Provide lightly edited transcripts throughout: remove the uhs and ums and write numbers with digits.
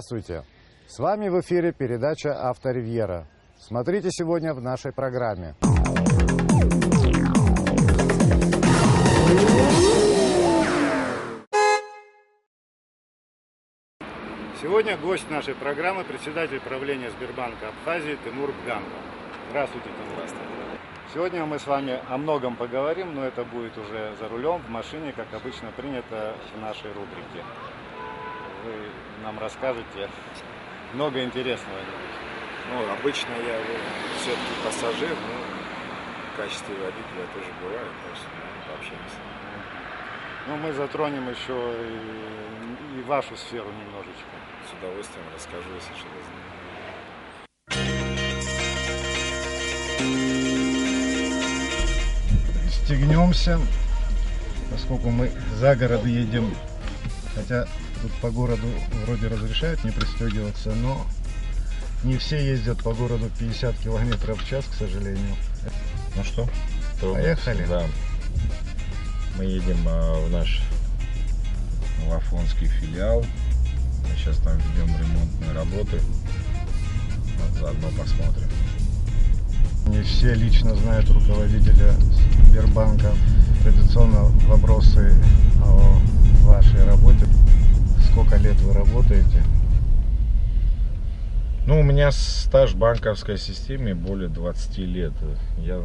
Здравствуйте! С вами в эфире передача «Авторивьера». Смотрите сегодня в нашей программе. Сегодня гость нашей программы – председатель правления Сбербанка Абхазии Тимур Бганов. Здравствуйте, Тимур. Здравствуйте. Сегодня мы с вами о многом поговорим, но это будет уже за рулем, в машине, как обычно принято в нашей рубрике. Вы нам расскажете много интересного. Ну, обычно я все-таки пассажир, но в качестве водителя тоже бывает, так что мы пообщаемся. Ну, мы затронем еще и вашу сферу немножечко. С удовольствием расскажу, если что-то знаю. Стегнемся, поскольку мы за город едем, хотя тут по городу вроде разрешают не пристегиваться, но не все ездят по городу 50 км в час, к сожалению. Ну что, поехали. Да. Мы едем в наш Афонский филиал. Мы сейчас там ведем ремонтные работы. Вот заодно посмотрим. Не все лично знают руководителя Сбербанка. Традиционно вопросы о вашей работе. Сколько лет вы работаете? Ну, у меня стаж в банковской системе более 20 лет. Я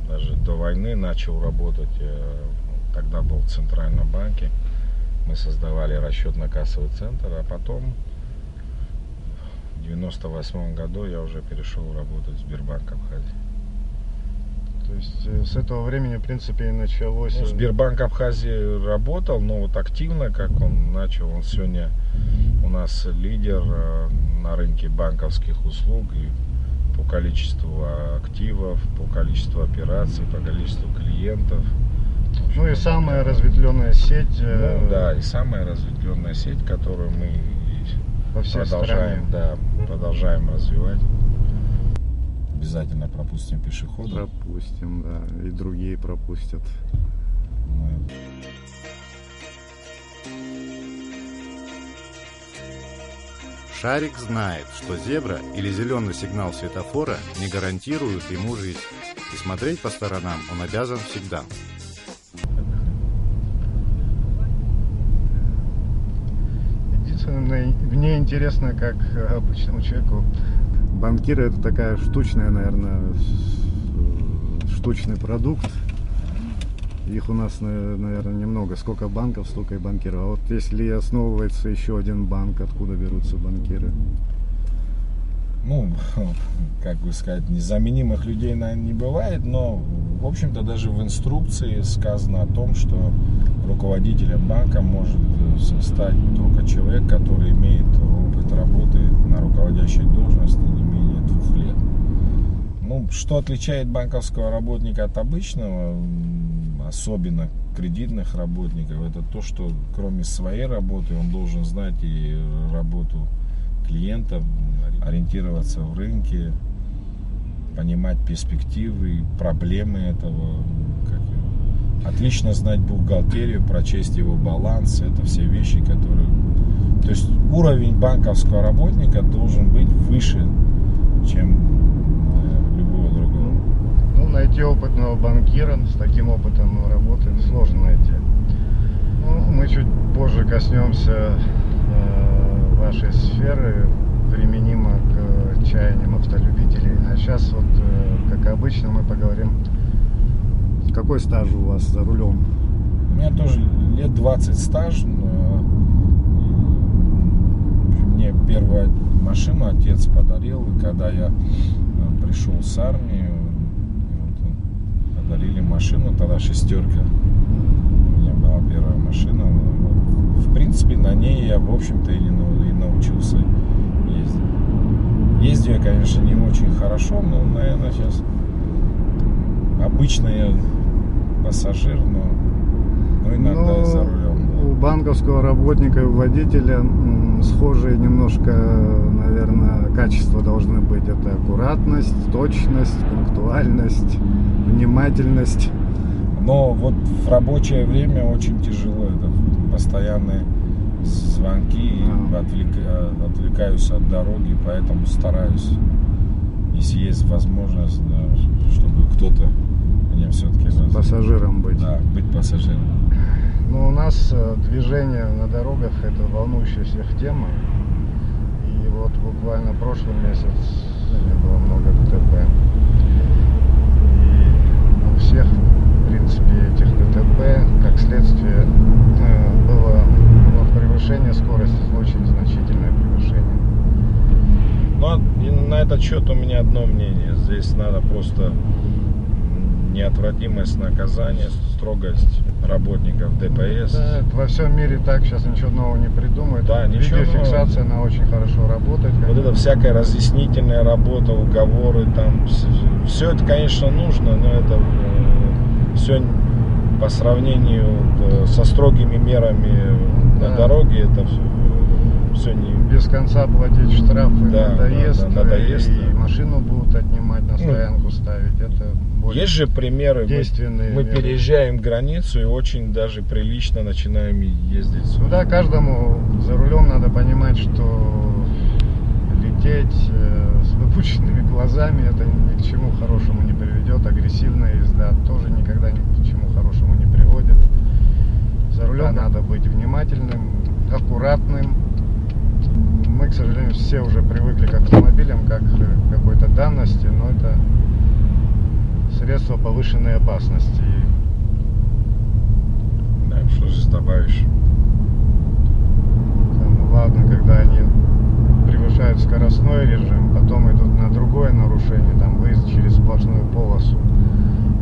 даже до войны начал работать. Тогда был в Центральном банке. Мы создавали расчетно-кассовый центр, а потом в 98 году я уже перешел работать в Сбербанк Абхазии. То есть с этого времени, в принципе, и началось... Ну, Сбербанк Абхазии работал, но вот активно, как он начал, он сегодня у нас лидер на рынке банковских услуг и по количеству активов, по количеству операций, по количеству клиентов. Ну и самая разветвленная сеть. Ну да, и самая разветвленная сеть, которую мы продолжаем развивать. Обязательно пропустим пешеходов. Пропустим, да, и другие пропустят. Шарик знает, что зебра или зеленый сигнал светофора не гарантируют ему жизнь. И смотреть по сторонам он обязан всегда. Мне интересно, как обычному человеку, банкиры — это такая штучная, наверное, штучный продукт. Их у нас, наверное, немного. Сколько банков, столько и банкиров. А вот если основывается еще один банк, откуда берутся банкиры? Ну, как бы сказать, незаменимых людей, наверное, не бывает, но, в общем-то, даже в инструкции сказано о том, что руководителем банка может стать только человек, который имеет опыт работы на руководящей должности не менее 2 лет. Ну, что отличает банковского работника от обычного, особенно кредитных работников, это то, что кроме своей работы он должен знать и работу клиентов, ориентироваться в рынке, понимать перспективы, проблемы этого, отлично знать бухгалтерию, прочесть его баланс. Это все вещи, которые... То есть уровень банковского работника должен быть выше, чем любого другого. Ну, найти опытного банкира с таким опытом работы сложно найти. Ну, мы чуть позже коснемся вашей сферы, применимо к чаяниям автолюбителей. А сейчас вот, как обычно, мы поговорим, какой стаж у вас за рулем? У меня тоже лет 20 стаж. Мне первую машину отец подарил, и когда я пришел с армии, подарили машину, тогда шестерка. У меня была первая машина. В принципе, на ней я, в общем-то, и научился ездить. Ездил я, конечно, не очень хорошо, но, наверное, сейчас обычно я пассажир, но иногда и за рулем. У банковского работника и у водителя схожие немножко, наверное, качества должны быть. Это аккуратность, точность, пунктуальность, внимательность. Но вот в рабочее время очень тяжело. Это постоянное звонки, отвлекаюсь от дороги, поэтому стараюсь, если есть возможность, да, чтобы кто-то меня все-таки Пассажиром быть. Да, быть пассажиром. Ну, у нас движение на дорогах — это волнующая всех тема. И вот буквально прошлый месяц было много ДТП. И у всех, в принципе, этих ДТП, как следствие, было превышение скорости, очень значительное превышение. Но на этот счет у меня одно мнение. Здесь надо просто неотвратимость наказания, строгость работников ДПС. Да, во всем мире так, сейчас ничего нового не придумают. Да, ничего Видеофиксация, она очень хорошо работает. Вот это всякая разъяснительная работа, уговоры, там, все это, конечно, нужно, но это все по сравнению со строгими мерами на дороге, это все не... Без конца платить штрафы, да, надоест, и машину будут отнимать, на стоянку ставить. Это есть же примеры, мы переезжаем границу и очень даже прилично начинаем ездить. Ну да, каждому за рулем надо понимать, что лететь с выпученными глазами — это ни к чему хорошему не приведет. Агрессивная езда тоже никогда ни к чему хорошему не приводит. За рулем надо быть внимательным, аккуратным. Мы, к сожалению, все уже привыкли к автомобилям как к какой-то данности, но это средство повышенной опасности. Да, что здесь добавишь? Там, ладно, когда они превышают скоростной режим, потом идут на другое нарушение, там выезд через сплошную полосу.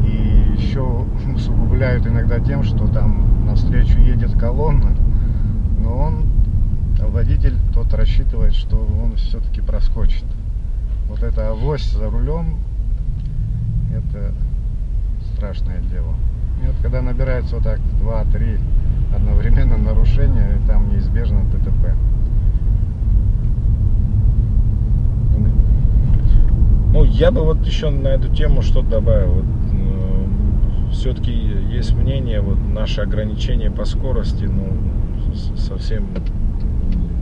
И еще усугубляют иногда тем, что там навстречу едет колонна, но водитель тот рассчитывает, что он все-таки проскочит. Вот эта авось за рулем — это страшное дело. И вот когда набирается вот так 2-3 одновременно нарушения, там неизбежно ДТП. Ну, я бы вот еще на эту тему что добавил. Вот, все-таки есть мнение, вот наши ограничения по скорости, совсем,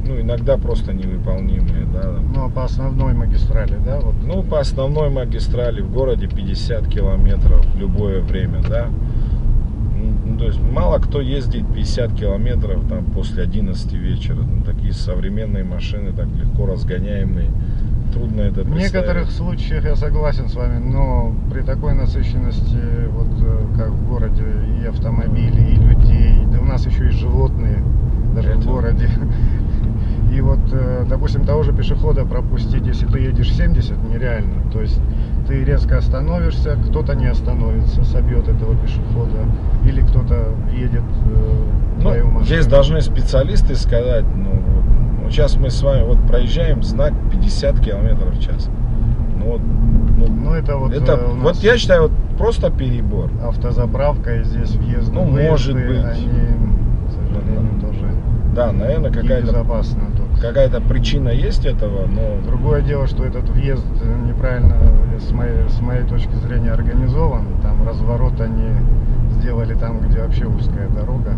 иногда просто невыполнимые, да. Ну, по основной магистрали, да? Вот. Ну, по основной магистрали в городе 50 километров в любое время, да. То есть мало кто ездит 50 километров там после 11 вечера. Такие современные машины, так легко разгоняемые. Трудно это представить. В некоторых случаях я согласен с вами, но при такой насыщенности, вот как в городе, и автомобилей, и людей, да у нас еще и животные, даже в городе. И вот, допустим, того же пешехода пропустить, если ты едешь 70, нереально. То есть ты резко остановишься, кто-то не остановится, собьет этого пешехода, или кто-то едет твою машину. Здесь должны специалисты сказать, сейчас мы с вами проезжаем, знак 50 километров в час. Вот я считаю, просто перебор. Автозаправка и здесь въезд, может быть. Они, к сожалению, тоже да, наверное, какая-то причина есть этого, но... Другое дело, что этот въезд неправильно, с моей точки зрения, организован. Там разворот они сделали там, где вообще узкая дорога.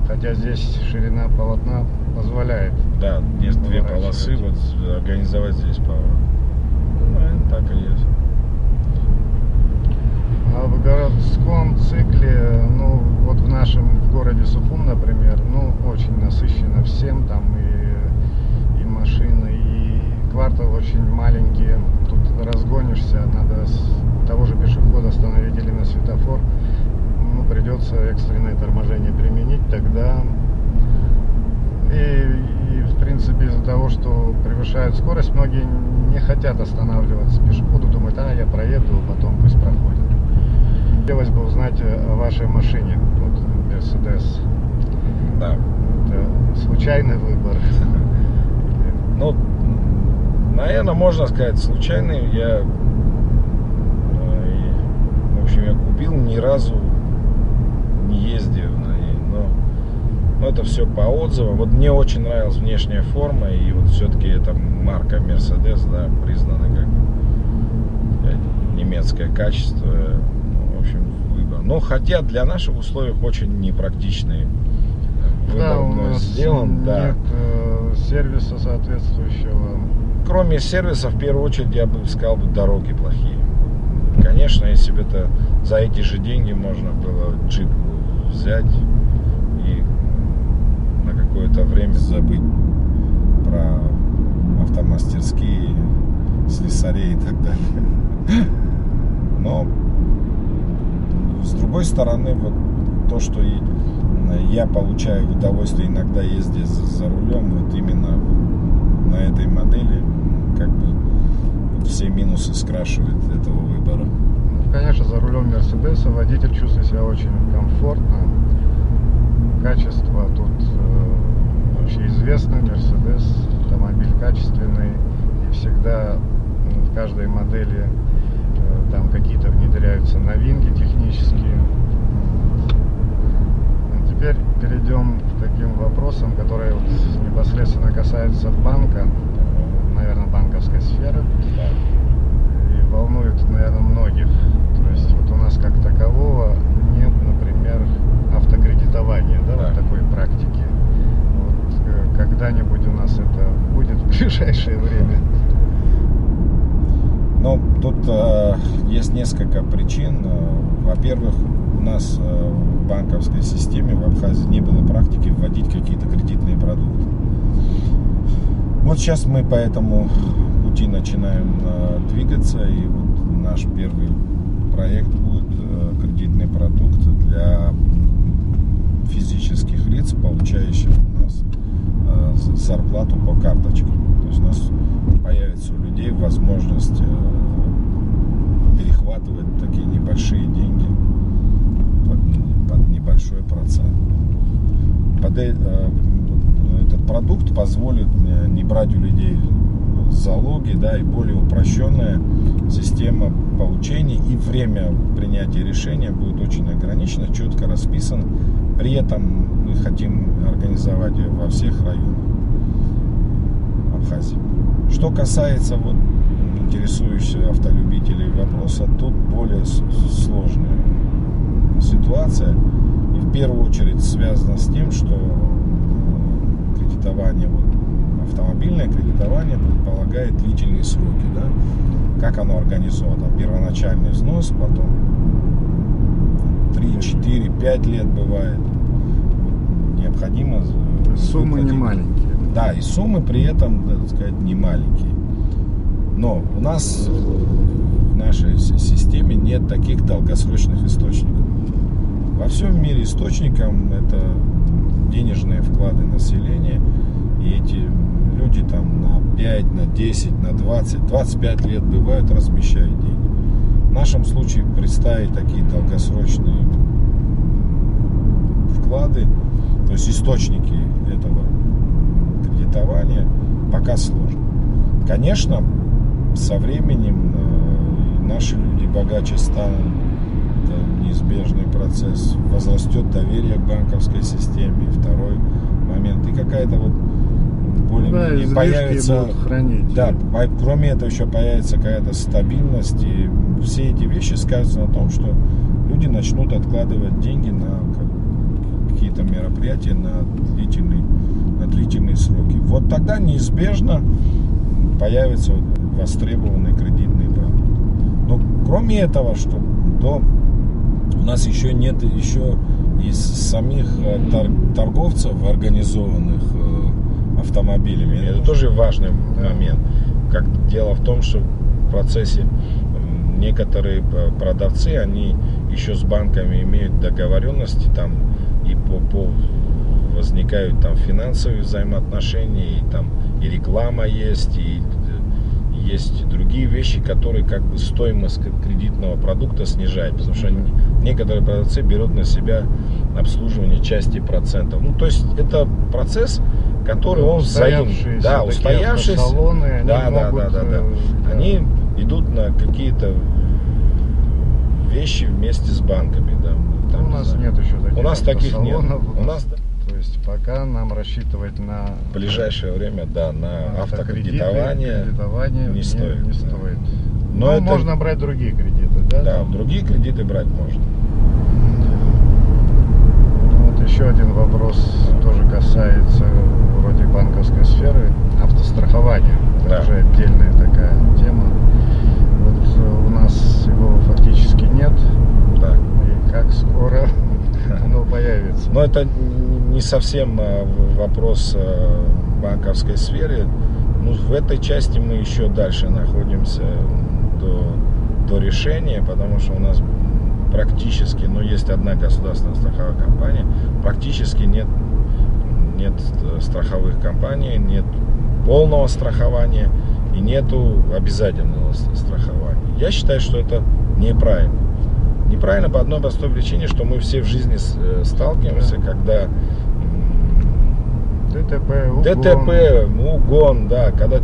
Хотя здесь ширина полотна позволяет. Да, есть две полосы, вот организовать здесь поворот. Наверное, так и есть. А в городском цикле, вот в нашем городе Сухум, например, очень насыщенно всем, там и машины, и квартал очень маленький, тут разгонишься, надо того же пешехода остановить или на светофор, придется экстренное торможение применить, тогда и в принципе из-за того, что превышают скорость, многие не хотят останавливаться пешеходу, думают, я проеду, потом пусть проходит. Хотелось бы узнать о вашей машине, вот Mercedes. Да. Это случайный выбор? Наверное, можно сказать, случайный. В общем, я купил, ни разу не ездил на ней, но это все по отзывам. Вот мне очень нравилась внешняя форма, и вот все-таки это марка Mercedes, да, признана как немецкое качество. В общем, выбор. Но хотя для наших условий очень непрактичный Да, у мной нас сделан. Да. нет сервиса соответствующего. Кроме сервиса, в первую очередь, я бы сказал, дороги плохие. Конечно, если бы это за эти же деньги можно было джип взять и на какое-то время забыть про автомастерские, слесарей и так далее. Но с другой стороны, вот то, что я получаю удовольствие иногда ездить за рулем, вот именно на этой модели, как бы вот все минусы скрашивают этого выбора. Конечно, за рулем Мерседеса водитель чувствует себя очень комфортно. Качество тут вообще известно. Мерседес автомобиль качественный, и всегда в каждой модели там какие-то внедряются новинки технические. А теперь перейдем к таким вопросам, которые вот непосредственно касаются банка, наверное, банковской сферы. И волнует, наверное, многих. То есть вот у нас как такового нет, например, автокредитования, да, вот такой практики. Вот когда-нибудь у нас это будет в ближайшее время? Ну, тут есть несколько причин. Во-первых, у нас в банковской системе в Абхазии не было практики вводить какие-то кредитные продукты. Вот сейчас мы по этому пути начинаем двигаться, и вот наш первый проект будет кредитный продукт для физических лиц, получающих у нас зарплату по карточкам. То есть у нас появится у людей возможность перехватывать такие небольшие деньги под небольшой процент. Этот продукт позволит не брать у людей залоги, да, и более упрощенная система получения, и время принятия решения будет очень ограничено, четко расписано. При этом мы хотим организовать ее во всех районах Абхазии. Что касается вот интересующих автолюбителей вопроса, тут более сложная ситуация. И в первую очередь связано с тем, что кредитование, вот, автомобильное кредитование предполагает длительные сроки, да? Как оно организовано? Первоначальный взнос, потом 3, 4, 5 лет бывает. Необходимо суммы не маленькие. Да, и суммы при этом, так сказать, не маленькие. Но у нас в нашей системе нет таких долгосрочных источников. Во всем мире источником это денежные вклады населения. И эти люди там на 5, на 10, на 20, 25 лет бывают, размещают деньги. В нашем случае представить такие долгосрочные вклады, то есть источники этого кредитования, пока сложно. Конечно, со временем наши люди богаче станут, это неизбежный процесс, возрастет доверие к банковской системе, второй момент, и какая-то вот более-менее появится, да, кроме этого еще появится какая-то стабильность, и все эти вещи скажутся на том, что люди начнут откладывать деньги на какие-то мероприятия на длительные сроки. Вот тогда неизбежно появится востребованный кредитный продукт. Но кроме этого, что у нас еще нет из самих торговцев организованных автомобилями. Это тоже важный момент. Как дело в том, что в процессе некоторые продавцы, они еще с банками имеют договоренности там, и возникают там финансовые взаимоотношения, и там и реклама есть, и есть другие вещи, которые как бы стоимость кредитного продукта снижают, потому что некоторые продавцы берут на себя обслуживание части процентов. Ну, то есть это процесс, который он взаимный. Да, устоявшиеся. Салоны, да. Они идут на какие-то вещи вместе с банками. Да. Там, у нас нет еще таких. У нас таких нет. У нас... То есть пока нам рассчитывать на в ближайшее время, да, на автокредитование не стоит. Но это... можно брать другие кредиты, да? Да, другие кредиты брать можно. Вот еще один вопрос тоже касается вроде банковской сферы, автострахования. Это Да. уже отдельная такая тема. Вот у нас его фактически нет. Да. И как скоро оно появится? Но это не совсем вопрос банковской сферы. Ну, в этой части мы еще дальше находимся до решения, потому что у нас практически, ну, есть одна государственная страховая компания, практически нет страховых компаний, нет полного страхования и нету обязательного страхования. Я считаю, что это неправильно. Неправильно по одной простой причине, что мы все в жизни сталкиваемся, когда ДТП, угон, да, когда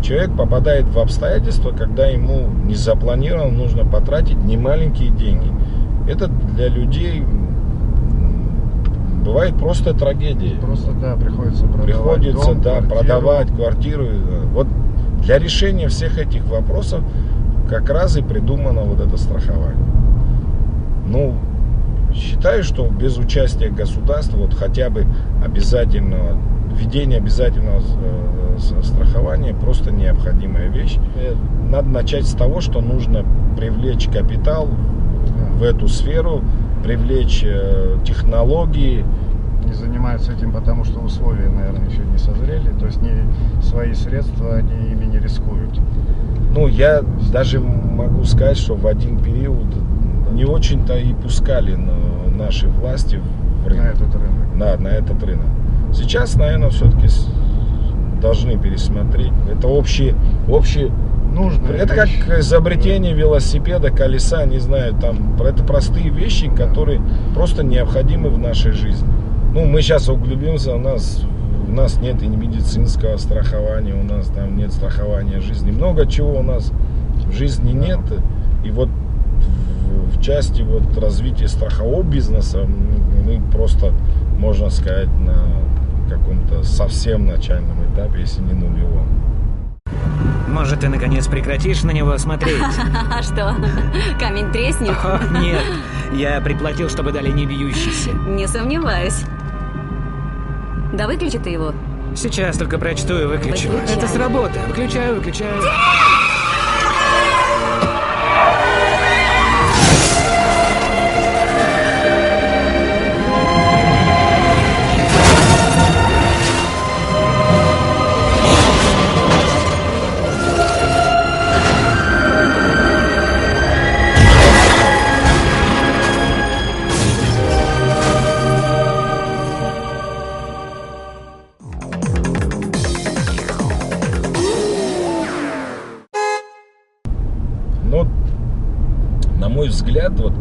человек попадает в обстоятельства, когда ему незапланированно нужно потратить немаленькие деньги. Это для людей бывает просто трагедия. Просто, да, приходится продавать дом, продавать квартиру. Вот для решения всех этих вопросов как раз и придумано вот это страхование. Ну, считаю, что без участия государства, вот хотя бы введение обязательного страхования просто необходимая вещь. Надо начать с того, что нужно привлечь капитал в эту сферу, привлечь технологии. Не занимаются этим, потому что условия, наверное, еще не созрели. То есть свои средства они ими не рискуют. Ну, я даже могу сказать, что в один период не очень-то и пускали наши власти в рынок. На этот рынок. Да, на этот рынок. Сейчас, наверное, все-таки должны пересмотреть. Это общие. Нужно. Это как изобретение велосипеда, колеса, не знаю, там. Это простые вещи, которые просто необходимы в нашей жизни. Ну, мы сейчас углубимся, у нас нет и медицинского страхования, у нас там нет страхования жизни. Много чего у нас в жизни нет. И вот в части вот развития страхового бизнеса мы просто, можно сказать, на каком-то совсем начальном этапе, если не нулевом. Может, ты наконец прекратишь на него смотреть? А что, камень треснет? О, нет, я приплатил, чтобы дали не бьющийся. Не сомневаюсь. Да выключи ты его. Сейчас только прочту и выключу. Выключай. Это сработает. Выключаю. Но, на мой взгляд, вот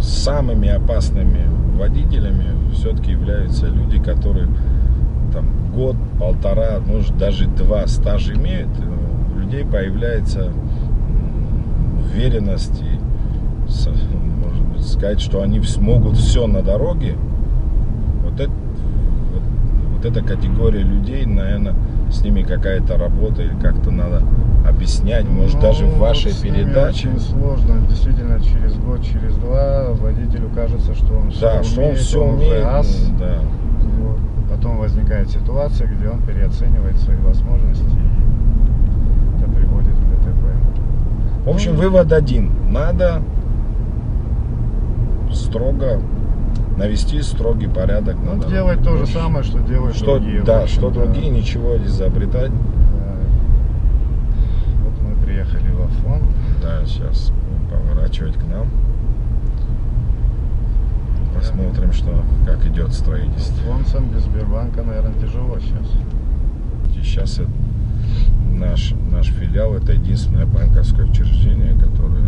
самыми опасными водителями все-таки являются люди, которые там год, полтора, может даже 2 стажа имеют. У людей появляется уверенность и, можно быть, сказать, что они смогут все на дороге. Вот эта категория людей, наверное, с ними какая-то работа или как-то надо объяснять, может, даже в вашей с ними передаче. очень сложно, действительно, через год, через 2 водителю кажется, что он Да, что он все уже умеет. ас. Да. Вот. Потом возникает ситуация, где он переоценивает свои возможности, и это приводит к ДТП. В общем, вывод один. Надо строго навести строгий порядок. Ну, надо делать то же самое, что делают другие. Да, в общем, что другие, ничего изобретать. Да. Вот мы приехали в Афон. Да, сейчас будем поворачивать к нам. Посмотрим, как идет строительство. Афонцам без Сбербанка, наверное, тяжело сейчас. И сейчас наш филиал — это единственное банковское учреждение, которое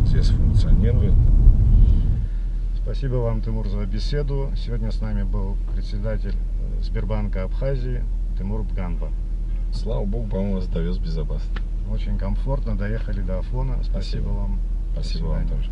здесь функционирует. Спасибо вам, Тимур, за беседу. Сегодня с нами был председатель Сбербанка Абхазии Тимур Бганба. Слава богу, по-моему, вас довез безопасно. Очень комфортно, доехали до Афона. Спасибо вам. Спасибо вам тоже.